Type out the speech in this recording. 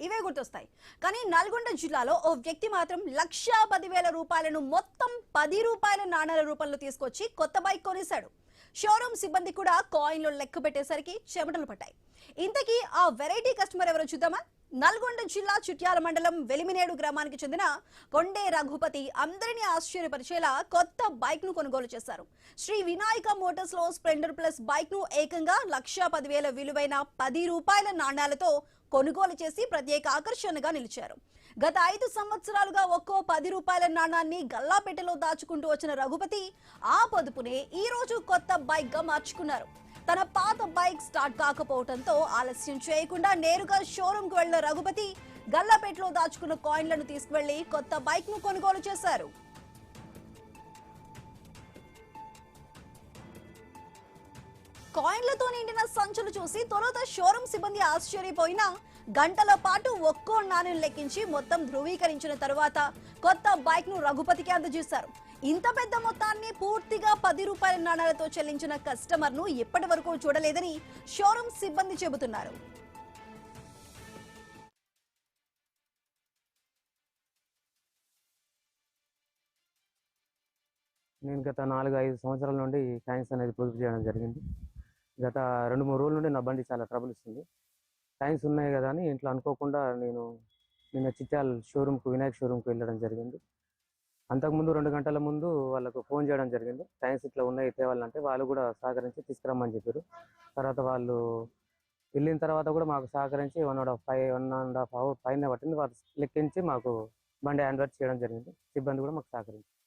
ఇవే గుర్తొస్తాయి. కానీ నల్గొండ జిల్లాలో ఓ వ్యక్తి మాత్రం 1,10,000 రూపాయలను మొత్తం 10 రూపాయల నాణాల రూపంలో తీసుకొచ్చి కొత్త బైక్ కొనేశాడు. షోరూమ్ సిబ్బంది కూడా కాయిన్లు లెక్క పెట్టేసరికి చెమటలు పట్టాయి. ఇంతకీ ఆ వెరైటీ కస్టమర్ ఎవరో చూద్దామా? నల్గొండ జిల్లా చిట్యాల మండలం వెలిమినేడు గ్రామానికి చెందిన కొండే రఘుపతి అందరినీ ఆశ్చర్యపరిచేలా కొత్త బైక్ ను కొనుగోలు చేశారు. శ్రీ వినాయక మోటార్స్ లో స్ప్లెండర్ ప్లస్ బైక్ ను ఏకంగా 1,10,000 విలువైన 10 రూపాయల నాణ్యాలతో కొనుగోలు చేసి ప్రత్యేక ఆకర్షణగా నిలిచారు. గత 5 సంవత్సరాలుగా ఒక్కో 10 రూపాయల నాణాన్ని గల్లాపెట్టెలో దాచుకుంటూ వచ్చిన రఘుపతి ఆ పొదుపునే ఈ రోజు కొత్త బైక్ గా మార్చుకున్నారు. తన పాత బైక్ స్టార్ట్ కాకపోవడంతో ఆలస్యం చేయకుండా నేరుగా షోరూమ్ కు వెళ్లిన రఘుపతి గల్లాపేటలో దాచుకున్న కాయిన్లను తీసుకువెళ్లి కొత్త బైక్ ను కొనుగోలు చేశారు. కాయిన్లతో నిండిన సంచులు చూసి తొలుత షోరూమ్ సిబ్బంది ఆశ్చర్యపోయినా గంటల పాటు ఒక్కో నాణ్యం లెక్కించి మొత్తం ధృవీకరించిన తరువాత కొత్త బైక్ ను రఘుపతికి అందజేశారు. ఇంత పెద్ద మొత్తాన్ని పూర్తిగా 10 రూపాయల నాణాలతో చెల్లించిన కస్టమర్ ను ఇప్పటి వరకు చూడలేదని షోరూమ్ సిబ్బంది చెబుతున్నారు. నేను గత 4-5 సంవత్సరాల నుండి కాయిన్స్ అనేది పొదుపు చేయడం జరిగింది. గత 2-3 రోజుల నుండి నా బండి చాలా ట్రబుల్ ఇస్తుంది. కాయిన్స్ ఉన్నాయి కదా అని ఇంట్లో అనుకోకుండా నేను నిన్న చిట్యాల షోరూమ్కు వినాయక్ షోరూమ్కి వెళ్ళడం జరిగింది. అంతకుముందు 2 గంటల ముందు వాళ్ళకు ఫోన్ చేయడం జరిగింది. కాయిన్స్ ఇట్లా ఉన్నాయి తేవాలంటే వాళ్ళు కూడా సహకరించి తీసుకురమ్మని చెప్పారు. తర్వాత వాళ్ళు వెళ్ళిన తర్వాత కూడా మాకు సహకరించి 1.5 అవర్ పైన పట్టింది. వాళ్ళు లెక్కించి మాకు బండి హ్యాండ్ ఓవర్ చేయడం జరిగింది. సిబ్బంది కూడా మాకు సహకరించారు.